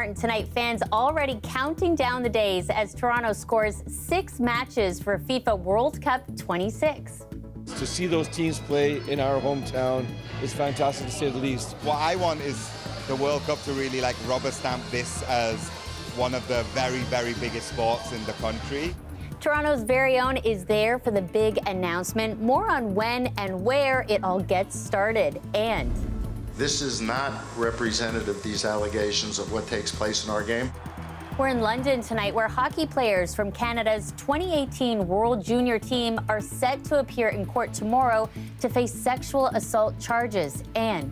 Martin. Tonight, fans already counting down the days as Toronto scores 6 matches for FIFA World Cup 26. To see those teams play in our hometown is fantastic, to say the least. What I want is the World Cup to really rubber stamp this as one of the very, very biggest sports in the country. Toronto's very own is there for the big announcement. More on when and where it all gets started. And this is not representative, these allegations, of what takes place in our game. We're in London tonight, where hockey players from Canada's 2018 World Junior team are set to appear in court tomorrow to face sexual assault charges. And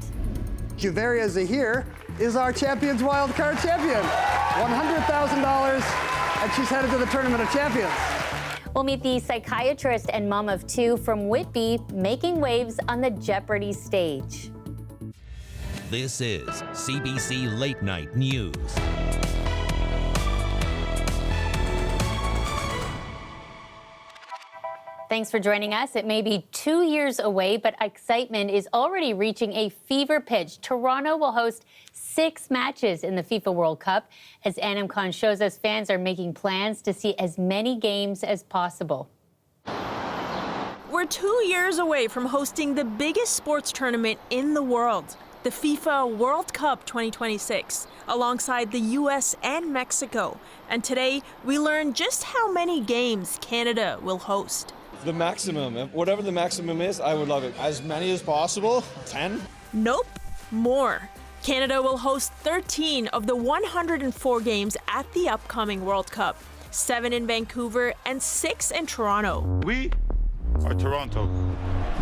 Cuveria Zahir is our Champions Wild Card champion. $100,000, and she's headed to the Tournament of Champions. We'll meet the psychiatrist and mom of 2 from Whitby, making waves on the Jeopardy stage. This is CBC Late Night News. Thanks for joining us. It may be 2 years away, but excitement is already reaching a fever pitch. Toronto will host 6 matches in the FIFA World Cup. As Anam Khan shows us, fans are making plans to see as many games as possible. We're 2 years away from hosting the biggest sports tournament in the world, the FIFA World Cup 2026, alongside the U.S. and Mexico. And today, we learn just how many games Canada will host. The maximum, whatever the maximum is, I would love it. As many as possible, 10? Nope, more. Canada will host 13 of the 104 games at the upcoming World Cup, 7 in Vancouver and 6 in Toronto. We are Toronto.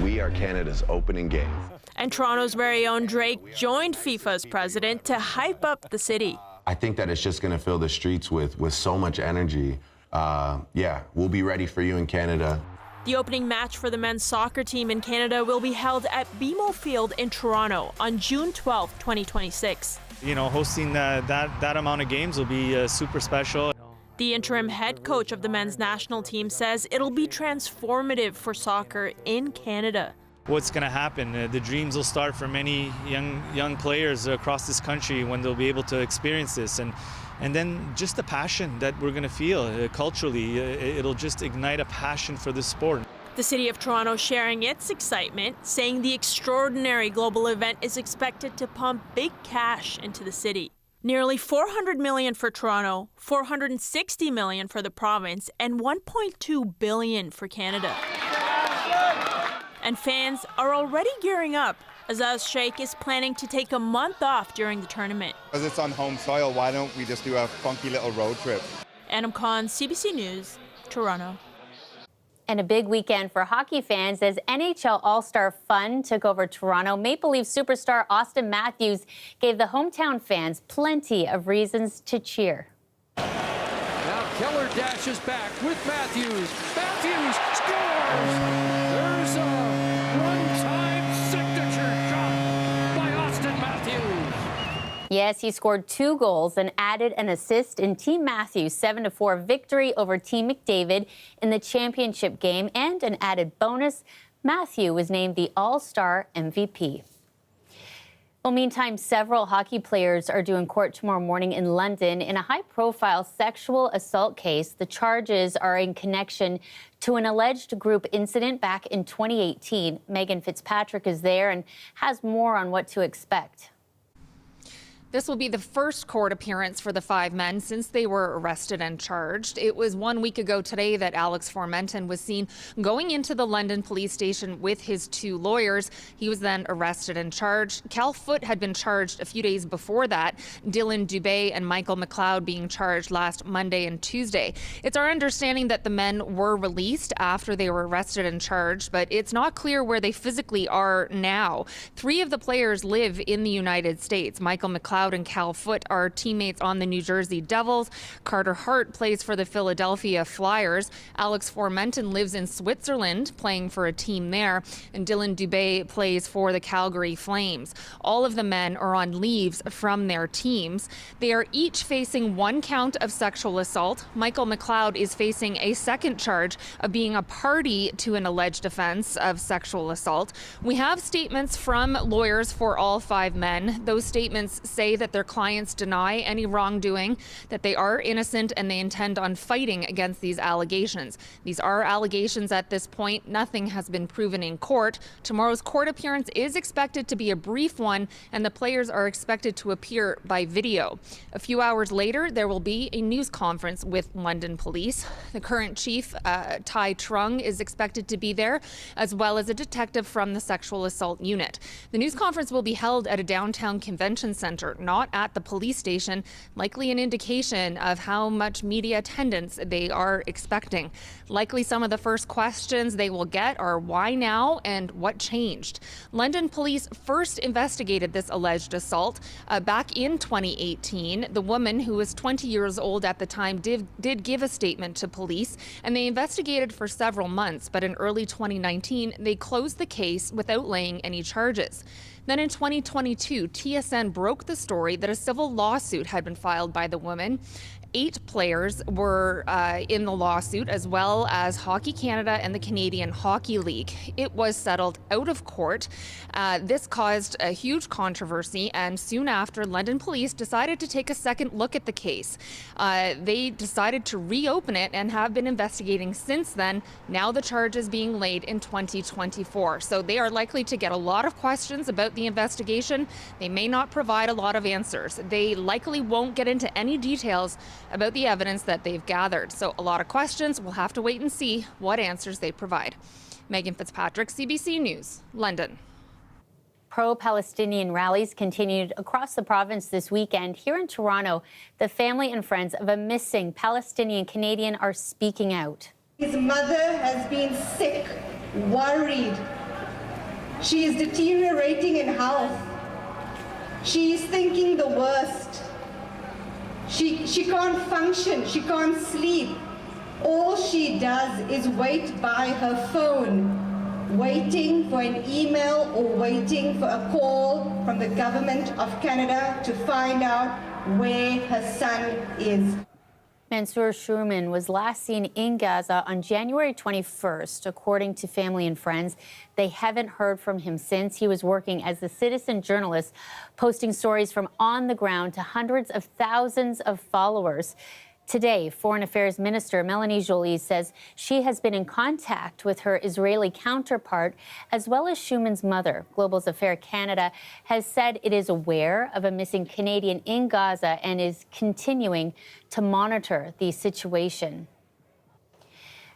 We are Canada's opening game. And Toronto's very own Drake joined FIFA's president to hype up the city. I think that it's just going to fill the streets with so much energy. Yeah, we'll be ready for you in Canada. The opening match for the men's soccer team in Canada will be held at BMO Field in Toronto on June 12, 2026. You know, hosting that amount of games will be super special. The interim head coach of the men's national team says it'll be transformative for soccer in Canada. What's going to happen? The dreams will start for many young players across this country when they'll be able to experience this. And then just the passion that we're going to feel culturally, it'll just ignite a passion for the sport. The city of Toronto sharing its excitement, saying the extraordinary global event is expected to pump big cash into the city. Nearly $400 million for Toronto, $460 million for the province, and $1.2 billion for Canada. And fans are already gearing up. Azaz Sheikh is planning to take a month off during the tournament. Because it's on home soil, why don't we just do a funky little road trip? Anam Khan, CBC News, Toronto. And a big weekend for hockey fans as NHL AllStar Fun took over Toronto. Maple Leaf superstar Austin Matthews gave the hometown fans plenty of reasons to cheer. Now Keller dashes back with Matthews. Matthews scores! There's a one-time signature shot by Austin Matthews. Yes, he scored 2 goals and added an assist in Team Matthews' 7-4 victory over Team McDavid in the championship game. And an added bonus, Matthew was named the All-Star MVP. Well, meantime, several hockey players are due in court tomorrow morning in London in a high-profile sexual assault case. The charges are in connection to an alleged group incident back in 2018. Megan Fitzpatrick is there and has more on what to expect. This will be the first court appearance for the 5 men since they were arrested and charged. It was 1 week ago today that Alex Formenton was seen going into the London police station with his 2 lawyers. He was then arrested and charged. Cal Foote had been charged a few days before that. Dylan Dubé and Michael McLeod being charged last Monday and Tuesday. It's our understanding that the men were released after they were arrested and charged, but it's not clear where they physically are now. 3 of the players live in the United States. Michael McLeod and Cal Foote are teammates on the New Jersey Devils. Carter Hart plays for the Philadelphia Flyers. Alex Formenton lives in Switzerland, playing for a team there. And Dylan Dubé plays for the Calgary Flames. All of the men are on leaves from their teams. They are each facing 1 count of sexual assault. Michael McLeod is facing a 2nd charge of being a party to an alleged offense of sexual assault. We have statements from lawyers for all 5 men. Those statements say say that their clients deny any wrongdoing, that they are innocent, and they intend on fighting against these allegations. These are allegations at this point. Nothing has been proven in court. Tomorrow's court appearance is expected to be a brief one, and the players are expected to appear by video. A few hours later, there will be a news conference with London Police. The current chief, Tai Trung, is expected to be there, as well as a detective from the sexual assault unit. The news conference will be held at a downtown convention center, not at the police station, likely an indication of how much media attendance they are expecting. Likely some of the first questions they will get are why now and what changed. London police first investigated this alleged assault back in 2018. The woman, who was 20 years old at the time, did give a statement to police, and they investigated for several months, but in early 2019, they closed the case without laying any charges. Then in 2022, TSN broke the story that a civil lawsuit had been filed by the woman. 8 players were in the lawsuit, as well as Hockey Canada and the Canadian Hockey League. It was settled out of court. This caused a huge controversy, and soon after, London police decided to take a second look at the case. They decided to reopen it and have been investigating since then. Now the charge is being laid in 2024. So they are likely to get a lot of questions about the investigation. They may not provide a lot of answers. They likely won't get into any details about the evidence that they've gathered. So a lot of questions. We'll have to wait and see what answers they provide. Megan Fitzpatrick, CBC News, London. Pro-Palestinian rallies continued across the province this weekend. Here in Toronto, the family and friends of a missing Palestinian Canadian are speaking out. His mother has been sick, worried. She is deteriorating in health. She is thinking the worst. She can't function, she can't sleep. All she does is wait by her phone, waiting for an email or waiting for a call from the government of Canada to find out where her son is. Mansour Sherman was last seen in Gaza on January 21st. According to family and friends, they haven't heard from him since. He was working as a citizen journalist, posting stories from on the ground to hundreds of thousands of followers. Today, Foreign Affairs Minister Melanie Joly says she has been in contact with her Israeli counterpart, as well as Schuman's mother. Global Affairs Canada has said it is aware of a missing Canadian in Gaza and is continuing to monitor the situation.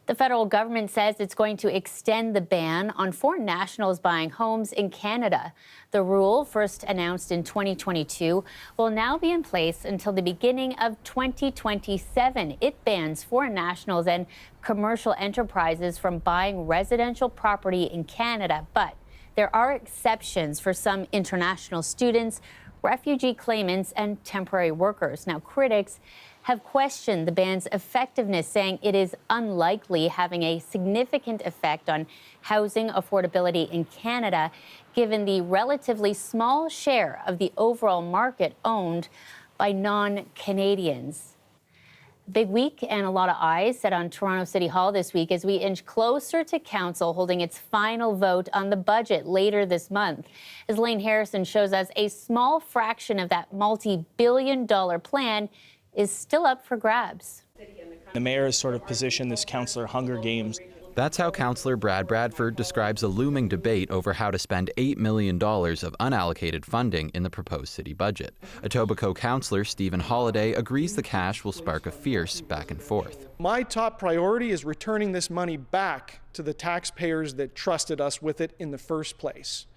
The federal government says it's going to extend the ban on foreign nationals buying homes in Canada. The rule, first announced in 2022, will now be in place until the beginning of 2027. It bans foreign nationals and commercial enterprises from buying residential property in Canada, but there are exceptions for some international students, refugee claimants, and temporary workers. Now, critics have questioned the ban's effectiveness, saying it is unlikely having a significant effect on housing affordability in Canada, given the relatively small share of the overall market owned by non-Canadians. Big week and a lot of eyes set on Toronto City Hall this week as we inch closer to Council holding its final vote on the budget later this month. As Lane Harrison shows us, a small fraction of that multi-billion-dollar plan is still up for grabs. The mayor has sort of positioned this councillor Hunger Games. That's how Councillor Brad Bradford describes a looming debate over how to spend $8 million of unallocated funding in the proposed city budget. Etobicoke councillor Stephen Holliday agrees the cash will spark a fierce back and forth. My top priority is returning this money back to the taxpayers that trusted us with it in the first place.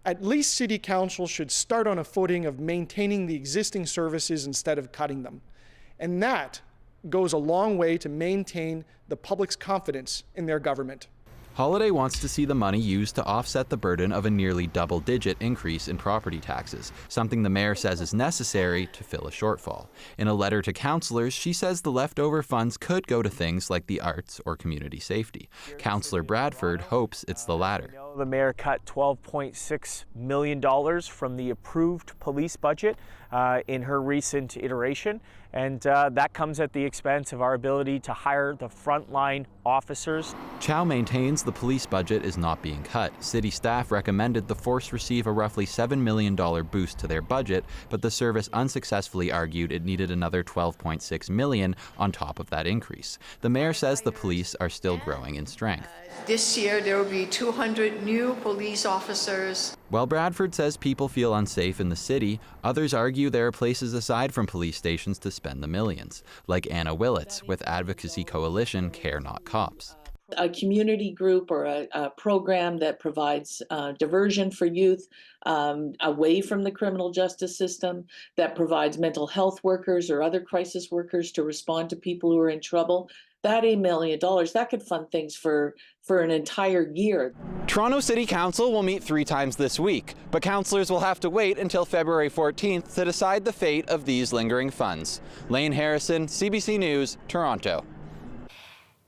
At least City Council should start on a footing of maintaining the existing services instead of cutting them. And that goes a long way to maintain the public's confidence in their government. Holliday wants to see the money used to offset the burden of a nearly double-digit increase in property taxes, something the mayor says is necessary to fill a shortfall. In a letter to councillors, she says the leftover funds could go to things like the arts or community safety. Councillor Bradford hopes it's the latter. The mayor cut $12.6 million from the approved police budget in her recent iteration, and that comes at the expense of our ability to hire the frontline officers. Chow maintains the police budget is not being cut. City staff recommended the force receive a roughly $7 million boost to their budget, but the service unsuccessfully argued it needed another $12.6 million on top of that increase. The mayor says the police are still growing in strength. This year there will be 200 new police officers. While Bradford says people feel unsafe in the city, others argue there are places aside from police stations to spend the millions, like Anna Willits with advocacy coalition Care Not Cops. A community group or a program that provides diversion for youth away from the criminal justice system, that provides mental health workers or other crisis workers to respond to people who are in trouble. That $8 million, that could fund things for an entire year. Toronto City Council will meet 3 times this week, but councillors will have to wait until February 14th to decide the fate of these lingering funds. Lane Harrison, CBC News, Toronto.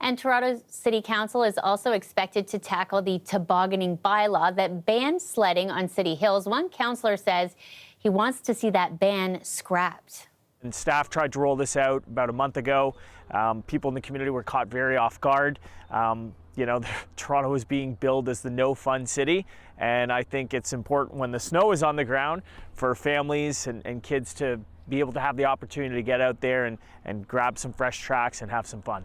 And Toronto City Council is also expected to tackle the tobogganing bylaw that bans sledding on city hills. One councillor says he wants to see that ban scrapped. And staff tried to roll this out about a month ago. People in the community were caught very off guard. You know, Toronto is being billed as the no-fun city, and I think it's important when the snow is on the ground for families and kids to be able to have the opportunity to get out there and grab some fresh tracks and have some fun.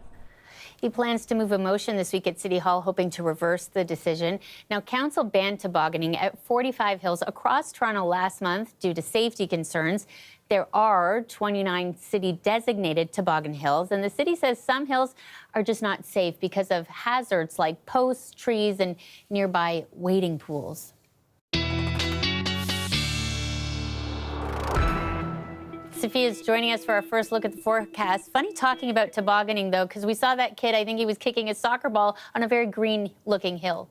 He plans to move a motion this week at City Hall, hoping to reverse the decision. Now, council banned tobogganing at 45 hills across Toronto last month due to safety concerns. There are 29 city-designated toboggan hills, and the city says some hills are just not safe because of hazards like posts, trees, and nearby wading pools. Sophia's joining us for our first look at the forecast. Funny talking about tobogganing, though, because we saw that kid, I think he was kicking a soccer ball on a very green-looking hill.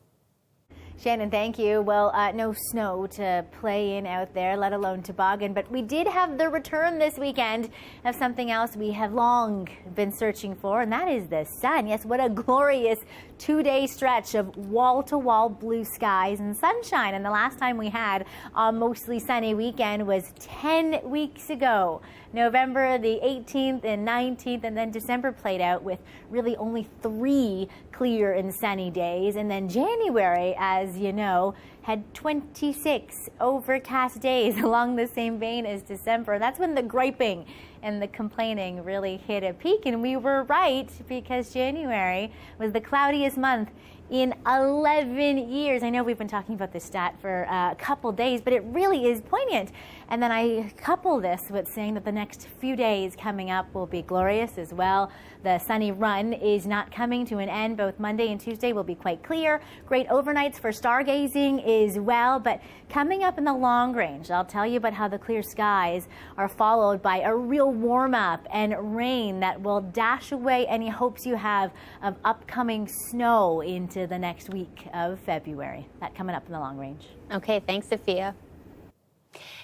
Shannon, thank you. Well, no snow to play in out there, let alone toboggan, but we did have the return this weekend of something else we have long been searching for, and that is the sun. Yes, what a glorious 2-day stretch of wall-to-wall blue skies and sunshine. And the last time we had a mostly sunny weekend was 10 weeks ago. November the 18th and 19th, and then December played out with really only 3 clear and sunny days. And then January, as you know, had 26 overcast days along the same vein as December. That's when the griping and the complaining really hit a peak, and we were right, because January was the cloudiest month in 11 years. I know we've been talking about this stat for a couple days, but it really is poignant. And then I couple this with saying that the next few days coming up will be glorious as well. The sunny run is not coming to an end. Both Monday and Tuesday will be quite clear. Great overnights for stargazing as well. But coming up in the long range, I'll tell you about how the clear skies are followed by a real warm up and rain that will dash away any hopes you have of upcoming snow into the next week of February. That coming up in the long range. Okay, thanks, Sophia.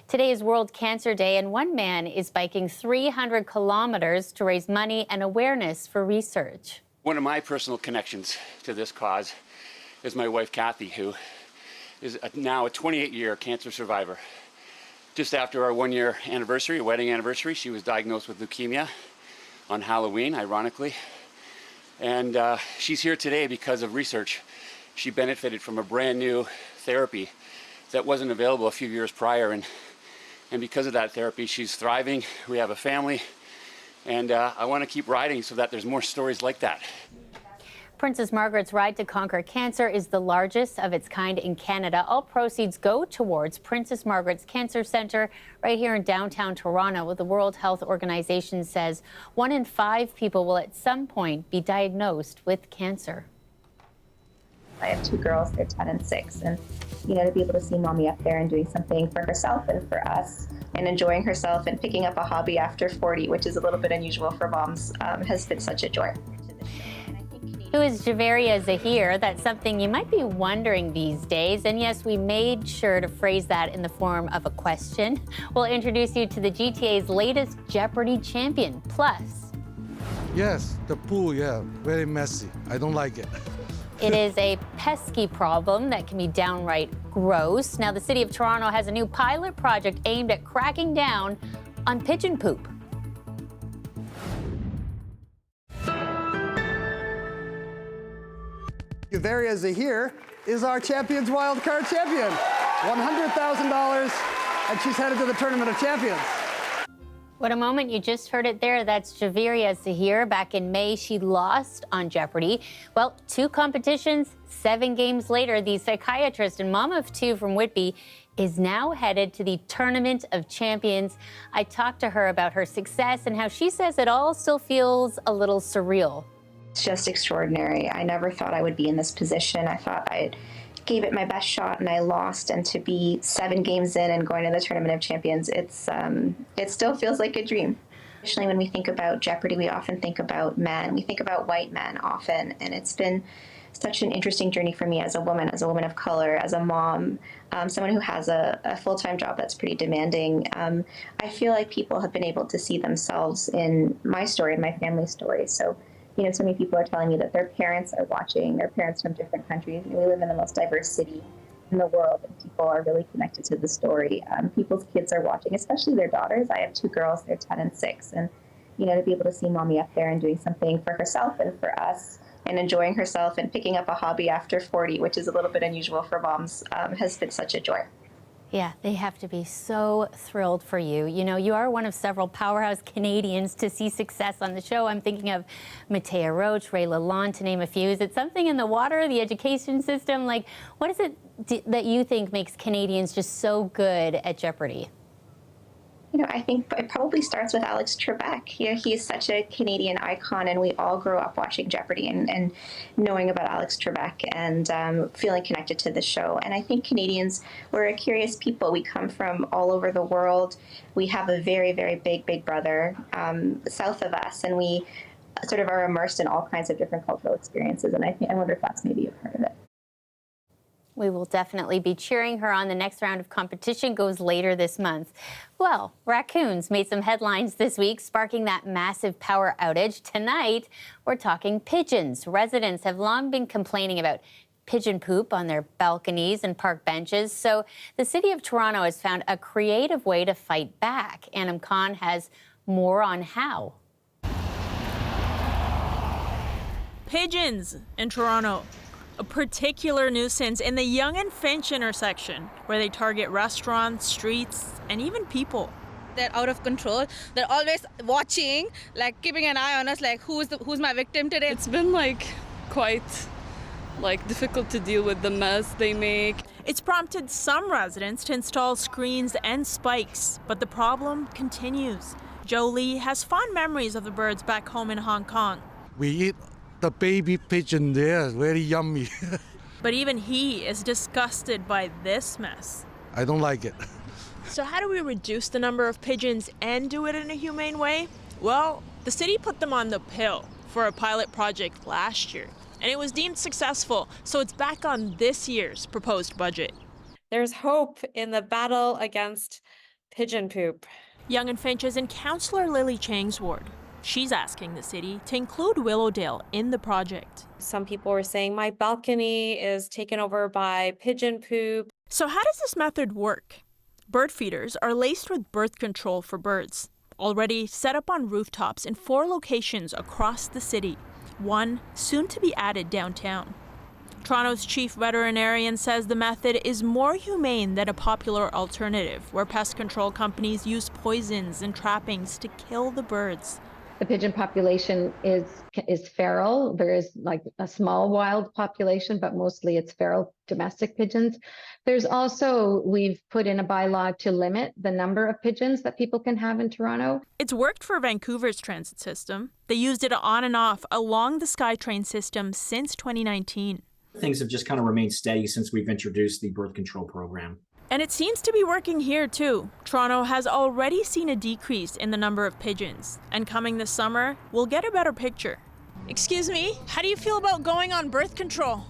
Today is World Cancer Day, and one man is biking 300 kilometers to raise money and awareness for research. One of my personal connections to this cause is my wife, Kathy, who is now a 28-year cancer survivor. Just after our 1-year anniversary, wedding anniversary, she was diagnosed with leukemia on Halloween, ironically. And she's here today because of research. She benefited from a brand new therapy that wasn't available a few years prior, and because of that therapy, she's thriving. We have a family, and I want to keep riding so that there's more stories like that. Princess Margaret's Ride to Conquer Cancer is the largest of its kind in Canada. All proceeds go towards Princess Margaret's Cancer Centre right here in downtown Toronto. The World Health Organization says 1 in 5 people will at some point be diagnosed with cancer. I have 2 girls, they're 10 and 6, and to be able to see mommy up there and doing something for herself and for us and enjoying herself and picking up a hobby after 40, which is a little bit unusual for moms, has been such a joy. Who is Javaria Zahir? That's something you might be wondering these days. And yes, we made sure to phrase that in the form of a question. We'll introduce you to the GTA's latest Jeopardy Champion. Plus, yes, the pool, very messy. I don't like it. It is a pesky problem that can be downright gross. Now, the City of Toronto has a new pilot project aimed at cracking down on pigeon poop. Javaria Zahir is our Champions Wild Card champion. $100,000, and she's headed to the Tournament of Champions. What a moment. You just heard it there. That's Javaria Zahir. Back in May, she lost on Jeopardy. Well, 2 competitions, 7 games later, the psychiatrist and mom of 2 from Whitby is now headed to the Tournament of Champions. I talked to her about her success and how she says it all still feels a little surreal. It's just extraordinary. I never thought I would be in this position. I thought I gave it my best shot and I lost. And to be 7 games in and going to the Tournament of Champions, it still feels like a dream. Traditionally, when we think about Jeopardy, we often think about men. We think about white men often. And it's been such an interesting journey for me as a woman of color, as a mom, someone who has a full-time job that's pretty demanding. I feel like people have been able to see themselves in my story and my family's story. So, so many people are telling me that their parents are watching, their parents from different countries. We live in the most diverse city in the world, and people are really connected to the story. People's kids are watching, especially their daughters. I have 2 girls, they're 10 and 6, and, to be able to see mommy up there and doing something for herself and for us, and enjoying herself and picking up a hobby after 40, which is a little bit unusual for moms, has been such a joy. Yeah, they have to be so thrilled for you. You are one of several powerhouse Canadians to see success on the show. I'm thinking of Matea Roach, Ray Lalonde, to name a few. Is it something in the water, the education system? Like, what is it that you think makes Canadians just so good at Jeopardy? I think it probably starts with Alex Trebek. He's such a Canadian icon, and we all grew up watching Jeopardy and knowing about Alex Trebek and feeling connected to the show. And I think Canadians, we're a curious people. We come from all over the world. We have a very, very big brother south of us, and we sort of are immersed in all kinds of different cultural experiences. And I wonder if that's maybe a part of it. We will definitely be cheering her on. The next round of competition goes later this month. Well, raccoons made some headlines this week, sparking that massive power outage. Tonight, we're talking pigeons. Residents have long been complaining about pigeon poop on their balconies and park benches. So the City of Toronto has found a creative way to fight back. Anam Khan has more on how. Pigeons in Toronto. A particular nuisance in the Yonge and Finch intersection, where they target restaurants, streets, and even people. They're out of control. They're always watching, like keeping an eye on us, like who's my victim today. It's been quite difficult to deal with the mess they make. It's prompted some residents to install screens and spikes, but the problem continues. Joe Lee has fond memories of the birds back home in Hong Kong. We eat the baby pigeon there, very yummy. But even he is disgusted by this mess. I don't like it. So how do we reduce the number of pigeons and do it in a humane way? Well, the city put them on the pill for a pilot project last year, and it was deemed successful, so it's back on this year's proposed budget. There's hope in the battle against pigeon poop. Yonge and Finch is in Councillor Lily Chang's ward. She's asking the city to include Willowdale in the project. Some people were saying my balcony is taken over by pigeon poop. So how does this method work? Bird feeders are laced with birth control for birds, already set up on rooftops in 4 locations across the city, one soon to be added downtown. Toronto's chief veterinarian says the method is more humane than a popular alternative, where pest control companies use poisons and trappings to kill the birds. The pigeon population is feral. There is a small wild population, but mostly it's feral domestic pigeons. There's also, we've put in a bylaw to limit the number of pigeons that people can have in Toronto. It's worked for Vancouver's transit system. They used it on and off along the SkyTrain system since 2019. Things have just kind of remained steady since we've introduced the birth control program. And it seems to be working here too. Toronto has already seen a decrease in the number of pigeons, and coming this summer, we'll get a better picture. Excuse me, how do you feel about going on birth control?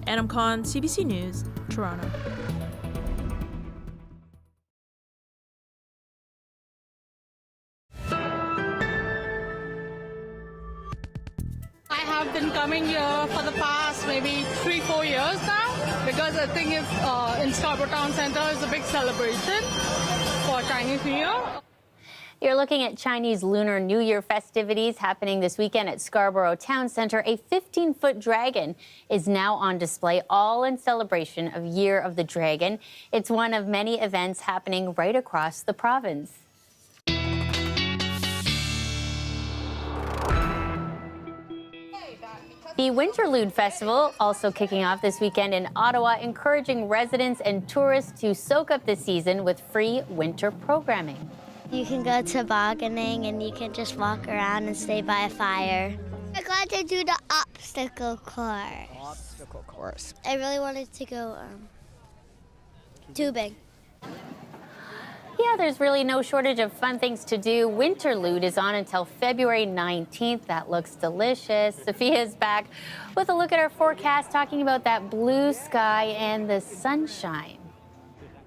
Anam Khan, CBC News, Toronto. I have been coming here for the past maybe 3-4 years now, because I think in Scarborough Town Centre is a big celebration for Chinese New Year. You're looking at Chinese Lunar New Year festivities happening this weekend at Scarborough Town Centre. A 15-foot dragon is now on display, all in celebration of Year of the Dragon. It's one of many events happening right across the province. The Winterlude Festival also kicking off this weekend in Ottawa, encouraging residents and tourists to soak up the season with free winter programming. You can go tobogganing and you can just walk around and stay by a fire. I got to do the obstacle course. Obstacle course. I really wanted to go tubing. Yeah, there's really no shortage of fun things to do. Winterlude is on until February 19th. That looks delicious. Sophia's back with a look at our forecast, talking about that blue sky and the sunshine.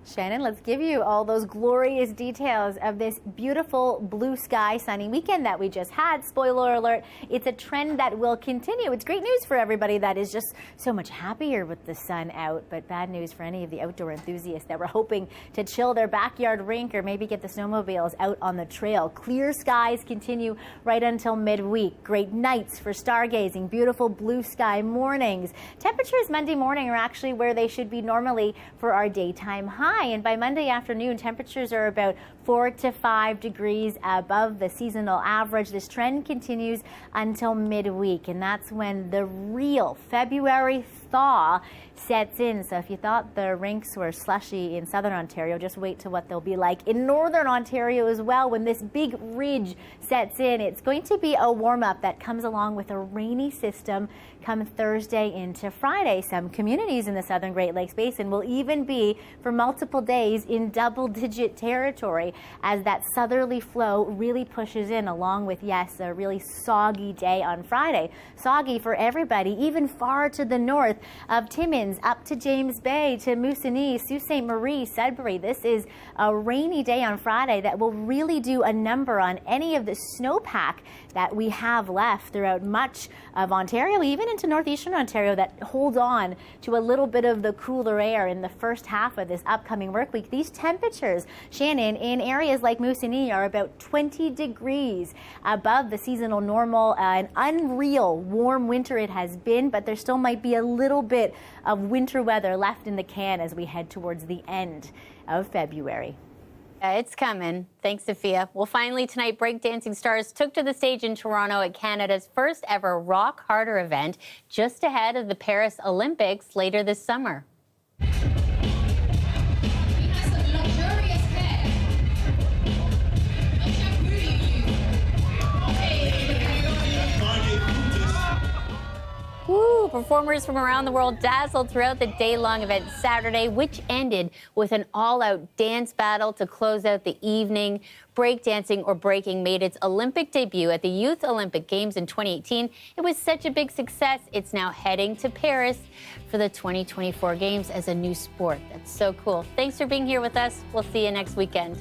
Shannon, let's give you all those glorious details of this beautiful blue sky sunny weekend that we just had. Spoiler alert, it's a trend that will continue. It's great news for everybody that is just so much happier with the sun out, but bad news for any of the outdoor enthusiasts that were hoping to chill their backyard rink or maybe get the snowmobiles out on the trail. Clear skies continue right until midweek. Great nights for stargazing, beautiful blue sky mornings. Temperatures Monday morning are actually where they should be normally for our daytime high. And by Monday afternoon, temperatures are about 4 to 5 degrees above the seasonal average. This trend continues until midweek, and that's when the real February thaw sets in. So if you thought the rinks were slushy in southern Ontario, just wait to what they'll be like in northern Ontario as well when this big ridge sets in. It's going to be a warm-up that comes along with a rainy system come Thursday into Friday. Some communities in the southern Great Lakes Basin will even be for multiple days in double-digit territory as that southerly flow really pushes in, along with, yes, a really soggy day on Friday. Soggy for everybody, even far to the north of Timmins, up to James Bay, to Moosonee, Sault Ste. Marie, Sudbury. This is a rainy day on Friday that will really do a number on any of the snowpack that we have left throughout much of Ontario, even into northeastern Ontario, that hold on to a little bit of the cooler air in the first half of this upcoming work week. These temperatures, Shannon, in areas like Moosonee are about 20 degrees above the seasonal normal. An unreal warm winter it has been, but there still might be a little bit of winter weather left in the can as we head towards the end of February. It's coming. Thanks, Sophia. Well, finally tonight, breakdancing stars took to the stage in Toronto at Canada's first ever Rock Harder event, just ahead of the Paris Olympics later this summer. Woo! Performers from around the world dazzled throughout the day-long event Saturday, which ended with an all-out dance battle to close out the evening. Breakdancing, or breaking, made its Olympic debut at the Youth Olympic Games in 2018. It was such a big success, it's now heading to Paris for the 2024 Games as a new sport. That's so cool. Thanks for being here with us. We'll see you next weekend.